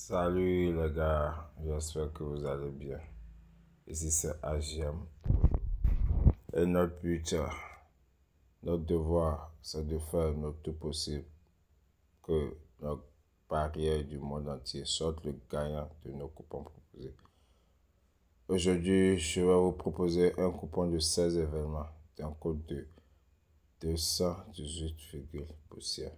Salut les gars, j'espère que vous allez bien. Ici c'est AGM. Et notre but, notre devoir, c'est de faire notre tout possible que notre parieur du monde entier sorte le gagnant de nos coupons proposés. Aujourd'hui, je vais vous proposer un coupon de 16 événements d'un code de 218, poussière.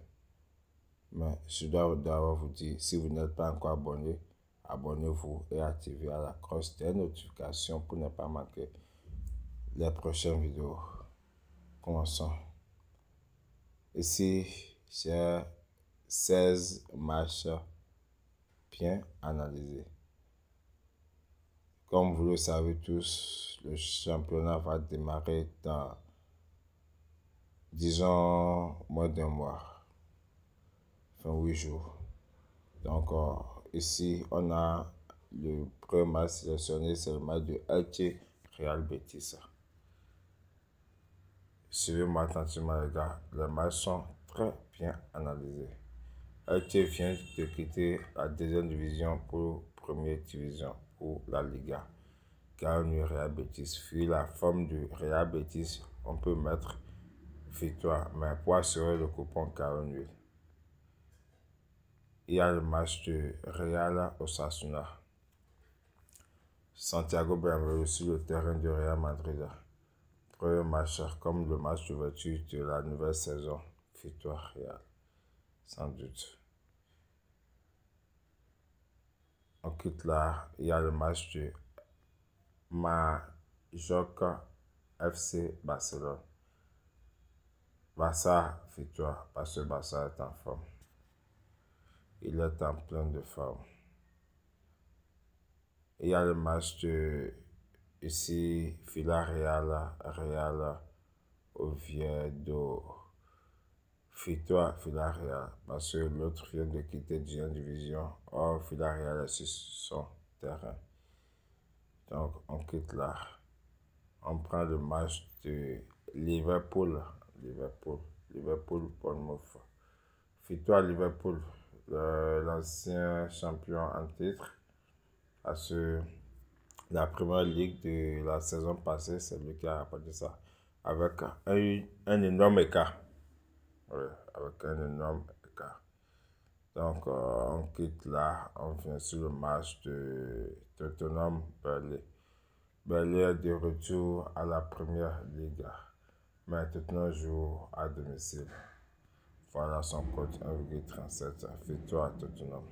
Mais je dois d'abord vous dire, si vous n'êtes pas encore abonné, abonnez-vous et activez la cloche des notifications pour ne pas manquer les prochaines vidéos. Commençons. Ici, j'ai 16 matchs bien analysés. Comme vous le savez tous, le championnat va démarrer dans, disons, moins d'un mois. Enfin, 8 jours. Donc, ici, on a le premier match sélectionné, c'est le match de Elche Real Betis. Suivez-moi attentivement, les gars. Les matchs sont très bien analysés. Elche vient de quitter la deuxième division pour première division pour la Liga. Car le Real Betis, vu la forme du Real Betis, on peut mettre victoire, mais pour assurer le coupon 48. Il y a le match de Real Osasuna. Santiago Bernabéu sur le terrain de Real Madrid. Premier match comme le match d'ouverture de la nouvelle saison. Victoire Real, sans doute. On quitte là, il y a le match de Mallorca FC Barcelone. Barça, victoire, parce que Barça est en forme. Il est en pleine de forme. Il y a le match de ici, Villarreal, Real Oviedo. Victoire Villarreal, parce que l'autre vient de quitter deuxième division. Or, Villarreal est sur son terrain. Donc, on quitte là. On prend le match de Liverpool, Bournemouth. Victoire Liverpool, l'ancien champion en titre. Parce que la première ligue de la saison passée, c'est lui qui a rapporté ça. Avec un énorme écart. Oui, avec un énorme écart. Donc, on quitte là, on vient sur le match de Tottenham Burnley. Burnley est de retour à la première ligue, mais Tottenham joue à domicile. Voilà son code 1,37. Victoire à Tottenham.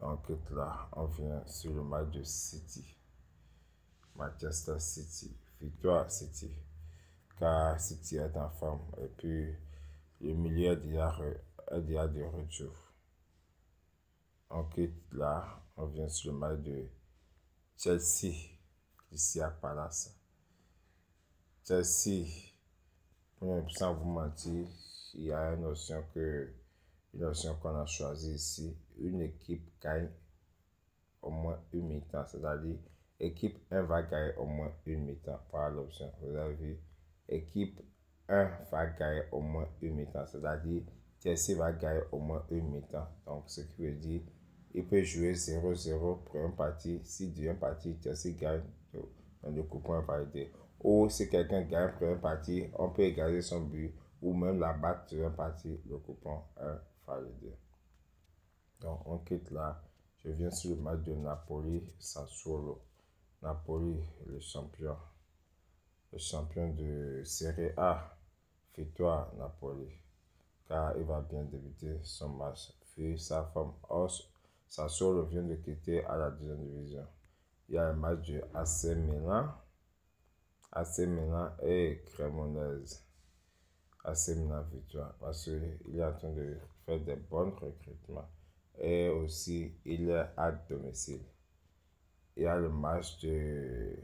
On quitte là, on vient sur le match de City. Manchester City. Victoire City. Car City est en forme. Et puis, le milieu est déjà de retour. On quitte là, on vient sur le match de Chelsea, ici à Palace. Chelsea, sans vous mentir, il y a une notion qu'on a choisie ici. Une équipe gagne au moins une mi-temps, c'est-à-dire équipe 1 va gagner au moins une mi-temps par l'option. Vous avez vu, équipe 1 va gagner au moins une mi-temps, c'est-à-dire Chelsea va gagner au moins une mi-temps. Donc, ce qui veut dire il peut jouer 0-0 pour une partie. Si deuxième partie, Chelsea gagne, le coupon est validé. Ou si quelqu'un gagne pour une partie, on peut égaliser son but ou même la battre sur une partie, le coupon est validé. Donc, on quitte là. Je viens sur le match de Napoli, Sassuolo. Napoli, le champion de Serie A. Victoire Napoli, car il va bien débuter son match. Vu sa forme, Sassuolo vient de quitter à la deuxième division. Il y a un match de AC Milan et Cremonese. AC Milan victoire, parce qu'il est en train de faire des bons recrutements. Et aussi, il est à domicile. Il y a le match de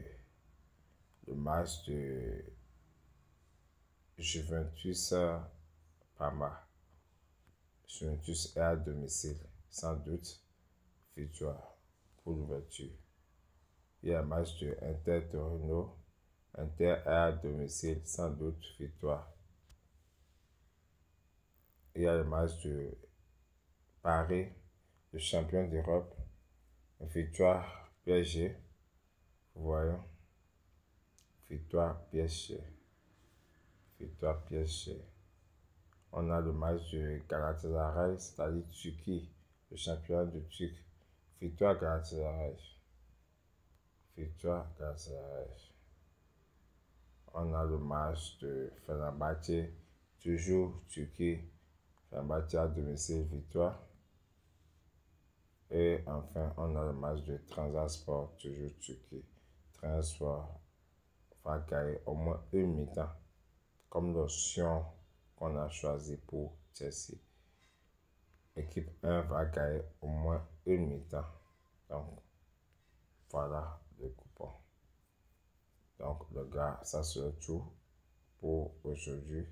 Juventus Parma. Juventus est à domicile, sans doute victoire pour l'ouverture. Il y a le match de Inter Torino. Inter est à domicile, sans doute victoire. Il y a le match de Paris le champion d'Europe. Victoire PSG. Vous voyez. Victoire PSG. Victoire PSG. On a le match de Galatasaray, c'est-à-dire Turquie, le champion de Turquie. Victoire Galatasaray. Victoire Galatasaray. On a le match de Fenerbahçe, toujours Turquie. Fenerbahçe à domicile, victoire. Et enfin, on a le match de Transasport, toujours Turquie. Transasport va gagner au moins une mi-temps, comme l'option qu'on a choisi pour Chelsea. Équipe 1 va gagner au moins une mi-temps. Donc, voilà le coupon. Donc, le gars, ça serait tout pour aujourd'hui.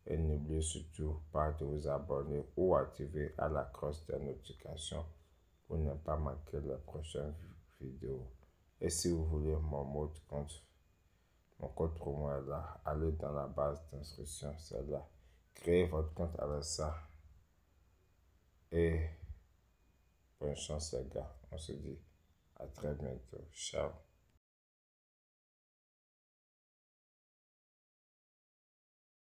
Et n'oubliez surtout pas de vous abonner ou activer à la cloche de notification pour ne pas manquer la prochaine vidéo. Et si vous voulez mon mot de compte, mon code promo est là. Allez dans la base d'instruction, c'est là. Créez votre compte avec ça. Et bonne chance les gars. On se dit à très bientôt. Ciao.